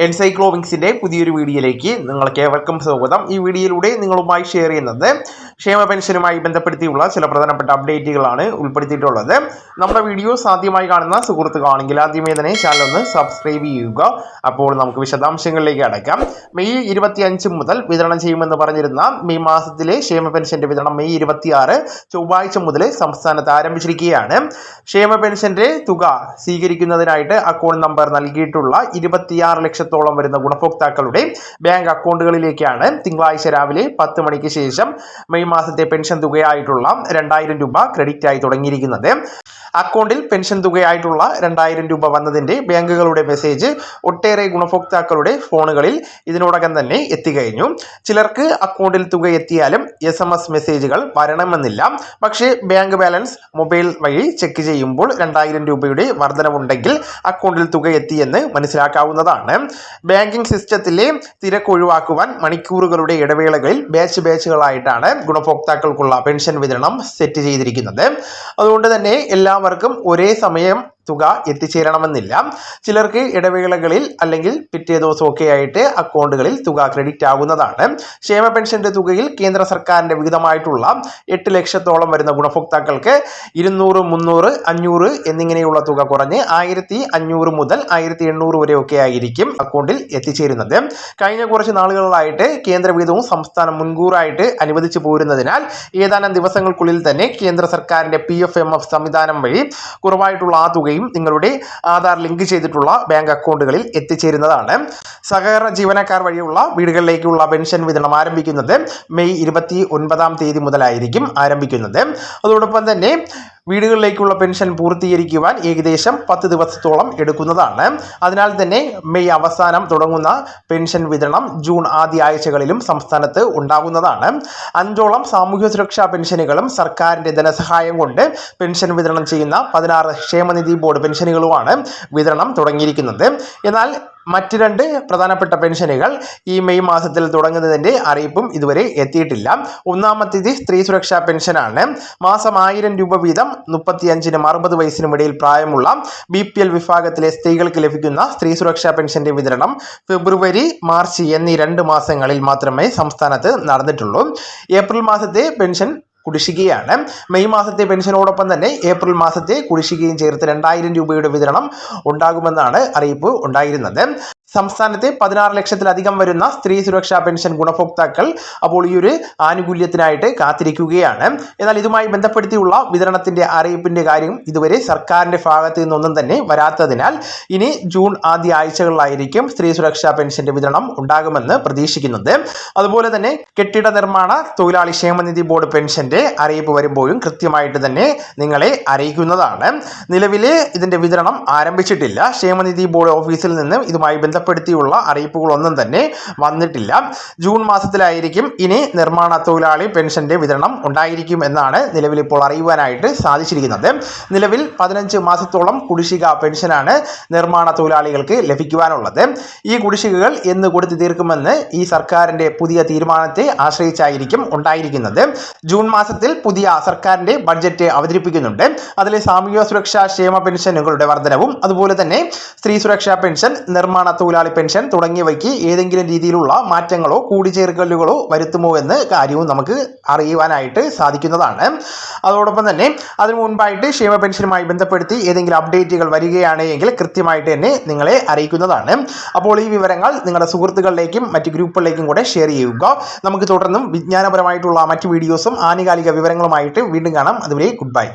എൻസൈക്ലോവിങ്സിന്റെ പുതിയൊരു വീഡിയോയിലേക്ക് നിങ്ങൾക്ക് ഏവർക്കും സ്വാഗതം. ഈ വീഡിയോയിലൂടെ നിങ്ങളുമായി ഷെയർ ചെയ്യുന്നത് ക്ഷേമ പെൻഷനുമായി ബന്ധപ്പെടുത്തിയുള്ള ചില പ്രധാനപ്പെട്ട അപ്ഡേറ്റുകളാണ് ഉൾപ്പെടുത്തിയിട്ടുള്ളത്. നമ്മുടെ വീഡിയോസ് ആദ്യമായി കാണുന്ന സുഹൃത്തുക്കളാണെങ്കിൽ ആദ്യമേ തന്നെ ചാനൽ ഒന്ന് സബ്സ്ക്രൈബ് ചെയ്യുക. അപ്പോൾ നമുക്ക് വിശദാംശങ്ങളിലേക്ക് അടക്കാം. മെയ് 25 മുതൽ വിതരണം ചെയ്യുമെന്ന് പറഞ്ഞിരുന്ന മെയ് മാസത്തിലെ ക്ഷേമ പെൻഷന്റെ വിതരണം മെയ് 26 ചൊവ്വാഴ്ച മുതൽ സംസ്ഥാനത്ത് ആരംഭിച്ചിരിക്കുകയാണ്. ക്ഷേമ പെൻഷന്റെ തുക സ്വീകരിക്കുന്നതിനായിട്ട് അക്കൗണ്ട് നമ്പർ നൽകിയിട്ടുള്ള 26 ലക്ഷത്തോളം വരുന്ന ഗുണഭോക്താക്കളുടെ ബാങ്ക് അക്കൗണ്ടുകളിലേക്കാണ് തിങ്കളാഴ്ച രാവിലെ 10 മണിക്ക് ശേഷം മെയ് മാസത്തെ പെൻഷൻ തുകയായിട്ടുള്ള 2000 രൂപ ക്രെഡിറ്റ് ആയി തുടങ്ങിയിരിക്കുന്നത്. അക്കൗണ്ടിൽ പെൻഷൻ തുകയായിട്ടുള്ള 2000 രൂപ വന്നതിന്റെ ബാങ്കുകളുടെ മെസ്സേജ് ഒട്ടേറെ ഗുണഭോക്താക്കളുടെ ഫോണുകളിൽ ഇതിനോടകം തന്നെ എത്തിക്കഴിഞ്ഞു. ചിലർക്ക് അക്കൗണ്ടിൽ തുക എത്തിയാലും SMS മെസ്സേജുകൾ വരണമെന്നില്ല. പക്ഷേ ബാങ്ക് ബാലൻസ് മൊബൈൽ വഴി ചെക്ക് ചെയ്യുമ്പോൾ 2000 രൂപയുടെ വർധനവുണ്ടെങ്കിൽ അക്കൗണ്ടിൽ തുക എത്തിയെന്ന് മനസ്സിലാക്കാവുന്നതാണ്. ബാങ്കിംഗ് സിസ്റ്റത്തിലെ തിരക്ക് ഒഴിവാക്കുവാൻ മണിക്കൂറുകളുടെ ഇടവേളകളിൽ ബാച്ചുകളായിട്ടാണ് ഗുണഭോക്താക്കൾക്കുള്ള പെൻഷൻ വിതരണം സെറ്റ് ചെയ്തിരിക്കുന്നത്. അതുകൊണ്ട് തന്നെ എല്ലാവർക്കും ഒരേ സമയം തുക എത്തിച്ചേരണമെന്നില്ല. ചിലർക്ക് ഇടവേളകളിൽ അല്ലെങ്കിൽ പിറ്റേ ദിവസമൊക്കെ ആയിട്ട് അക്കൗണ്ടുകളിൽ തുക ക്രെഡിറ്റ് ആകുന്നതാണ്. ക്ഷേമ പെൻഷന്റെ തുകയിൽ കേന്ദ്ര സർക്കാരിന്റെ വിഹിതമായിട്ടുള്ള 8 ലക്ഷത്തോളം വരുന്ന ഗുണഭോക്താക്കൾക്ക് 200, 300, 500 എന്നിങ്ങനെയുള്ള തുക കുറഞ്ഞ് 1500 മുതൽ 1800 വരെയൊക്കെ ആയിരിക്കും അക്കൗണ്ടിൽ എത്തിച്ചേരുന്നത്. കഴിഞ്ഞ കുറച്ച് നാളുകളിലായിട്ട് കേന്ദ്ര വിഹിതവും സംസ്ഥാനം മുൻകൂറായിട്ട് അനുവദിച്ചു പോരുന്നതിനാൽ ഏതാനും ദിവസങ്ങൾക്കുള്ളിൽ തന്നെ കേന്ദ്ര സർക്കാരിന്റെ PFMF സംവിധാനം വഴി കുറവായിട്ടുള്ള ആ തുകയും നിങ്ങളുടെ ആധാർ ലിങ്ക് ചെയ്തിട്ടുള്ള ബാങ്ക് അക്കൗണ്ടുകളിൽ എത്തിച്ചേരുന്നതാണ്. സഹകരണ ജീവനക്കാർ വഴിയുള്ള വീടുകളിലേക്കുള്ള പെൻഷൻ വിതരണം ആരംഭിക്കുന്നത് മെയ് 29 തീയതി മുതലായിരിക്കും ആരംഭിക്കുന്നത്. അതോടൊപ്പം തന്നെ വീടുകളിലേക്കുള്ള പെൻഷൻ പൂർത്തീകരിക്കുവാൻ ഏകദേശം 10 ദിവസത്തോളം എടുക്കുന്നതാണ്. അതിനാൽ തന്നെ മെയ് അവസാനം തുടങ്ങുന്ന പെൻഷൻ വിതരണം ജൂൺ ആദ്യ ആഴ്ചകളിലും സംസ്ഥാനത്ത് ഉണ്ടാകുന്നതാണ്. 5ഓളം സാമൂഹ്യ സുരക്ഷാ പെൻഷനുകളും സർക്കാരിന്റെ ധനസഹായം കൊണ്ട് പെൻഷൻ വിതരണം ചെയ്യുന്ന 16 ക്ഷേമനിധി ബോർഡ് പെൻഷനുകളുമാണ് വിതരണം തുടങ്ങിയിരിക്കുന്നത്. എന്നാൽ മറ്റ് 2 പ്രധാനപ്പെട്ട പെൻഷനുകൾ ഈ മെയ് മാസത്തിൽ തുടങ്ങുന്നതിന്റെ അറിയിപ്പും ഇതുവരെ എത്തിയിട്ടില്ല. ഒന്നാമത്തേത് സ്ത്രീ സുരക്ഷാ പെൻഷനാണ്. മാസം 1000 രൂപ വീതം 35-നും 60 വയസ്സിനും ഇടയിൽ പ്രായമുള്ള BPL വിഭാഗത്തിലെ സ്ത്രീകൾക്ക് ലഭിക്കുന്ന സ്ത്രീ സുരക്ഷാ പെൻഷന്റെ വിതരണം ഫെബ്രുവരി, മാർച്ച് എന്നീ 2 മാസങ്ങളിൽ മാത്രമേ സംസ്ഥാനത്ത് നടന്നിട്ടുള്ളൂ. ഏപ്രിൽ മാസത്തെ പെൻഷൻ കുടിശ്ശികയാണ്. മെയ് മാസത്തെ പെൻഷനോടൊപ്പം തന്നെ ഏപ്രിൽ മാസത്തെ കുടിശ്ശികയും ചേർത്ത് 2000 രൂപയുടെ വിതരണം ഉണ്ടാകുമെന്നാണ് അറിയിപ്പ് ഉണ്ടായിരുന്നത്. സംസ്ഥാനത്തെ 16 ലക്ഷത്തിലധികം വരുന്ന സ്ത്രീ സുരക്ഷാ പെൻഷൻ ഗുണഭോക്താക്കൾ അപ്പോൾ ഈ ഒരു ആനുകൂല്യത്തിനായിട്ട് കാത്തിരിക്കുകയാണ്. എന്നാൽ ഇതുമായി ബന്ധപ്പെടുത്തിയുള്ള വിതരണത്തിന്റെ അറിയിപ്പിന്റെ കാര്യം ഇതുവരെ സർക്കാരിന്റെ ഭാഗത്ത് നിന്നൊന്നും തന്നെ വരാത്തതിനാൽ ഇനി ജൂൺ ആദ്യ ആഴ്ചകളിലായിരിക്കും സ്ത്രീ സുരക്ഷാ പെൻഷന്റെ വിതരണം ഉണ്ടാകുമെന്ന് പ്രതീക്ഷിക്കുന്നത്. അതുപോലെ തന്നെ കെട്ടിട നിർമ്മാണ തൊഴിലാളി ക്ഷേമനിധി ബോർഡ് പെൻഷന്റെ അറിയിപ്പ് വരുമ്പോഴും കൃത്യമായിട്ട് തന്നെ നിങ്ങളെ അറിയിക്കുന്നതാണ്. നിലവിലെ ഇതിന്റെ വിതരണം ആരംഭിച്ചിട്ടില്ല. ക്ഷേമനിധി ബോർഡ് ഓഫീസിൽ നിന്ന് ഇതുമായി ബന്ധപ്പെടുത്തിയുള്ള അറിയിപ്പുകളൊന്നും തന്നെ വന്നിട്ടില്ല. ജൂൺ മാസത്തിലായിരിക്കും ഇനി നിർമ്മാണ തൊഴിലാളി പെൻഷന്റെ വിതരണം ഉണ്ടായിരിക്കും എന്നാണ് നിലവിൽ ഇപ്പോൾ അറിയുവാനായിട്ട് സാധിച്ചിരിക്കുന്നത്. നിലവിൽ 15 മാസത്തോളം കുടിശ്ശിക പെൻഷനാണ് നിർമ്മാണ തൊഴിലാളികൾക്ക് ലഭിക്കുവാനുള്ളത്. ഈ കുടിശ്ശികകൾ എന്ന് കൊടുത്തു തീർക്കുമെന്ന് ഈ സർക്കാരിന്റെ പുതിയ തീരുമാനത്തെ ആശ്രയിച്ചായിരിക്കും ഉണ്ടായിരിക്കുന്നത്. ജൂൺ മാസത്തിൽ പുതിയ സർക്കാരിന്റെ ബഡ്ജറ്റ് അവതരിപ്പിക്കുന്നുണ്ട്. അതിലെ സാമൂഹ്യ സുരക്ഷാ ക്ഷേമ പെൻഷനുകളുടെ വർധനവും അതുപോലെ തന്നെ സ്ത്രീ സുരക്ഷാ പെൻഷൻ, നിർമ്മാണ തൊഴിലാളി പെൻഷൻ തുടങ്ങിയവയ്ക്ക് ഏതെങ്കിലും രീതിയിലുള്ള മാറ്റങ്ങളോ കൂടിച്ചേർക്കലുകളോ വരുത്തുമോ എന്ന് കാര്യവും നമുക്ക് അറിയുവാനായിട്ട് സാധിക്കുന്നതാണ്. അതോടൊപ്പം തന്നെ അതിനു മുൻപായിട്ട് ക്ഷേമ പെൻഷനുമായി ബന്ധപ്പെടുത്തി ഏതെങ്കിലും അപ്ഡേറ്റുകൾ വരികയാണെങ്കിൽ കൃത്യമായിട്ട് തന്നെ നിങ്ങളെ അറിയിക്കുന്നതാണ്. അപ്പോൾ ഈ വിവരങ്ങൾ നിങ്ങളുടെ സുഹൃത്തുക്കളിലേക്കും മറ്റ് ഗ്രൂപ്പുകളിലേക്കും കൂടെ ഷെയർ ചെയ്യുക. നമുക്ക് തുടർന്നും വിജ്ഞാനപരമായിട്ടുള്ള മറ്റ് വീഡിയോസും ആനുകാലിക വിവരങ്ങളുമായിട്ട് വീണ്ടും കാണാം. അതുവരെ ഗുഡ് ബൈ.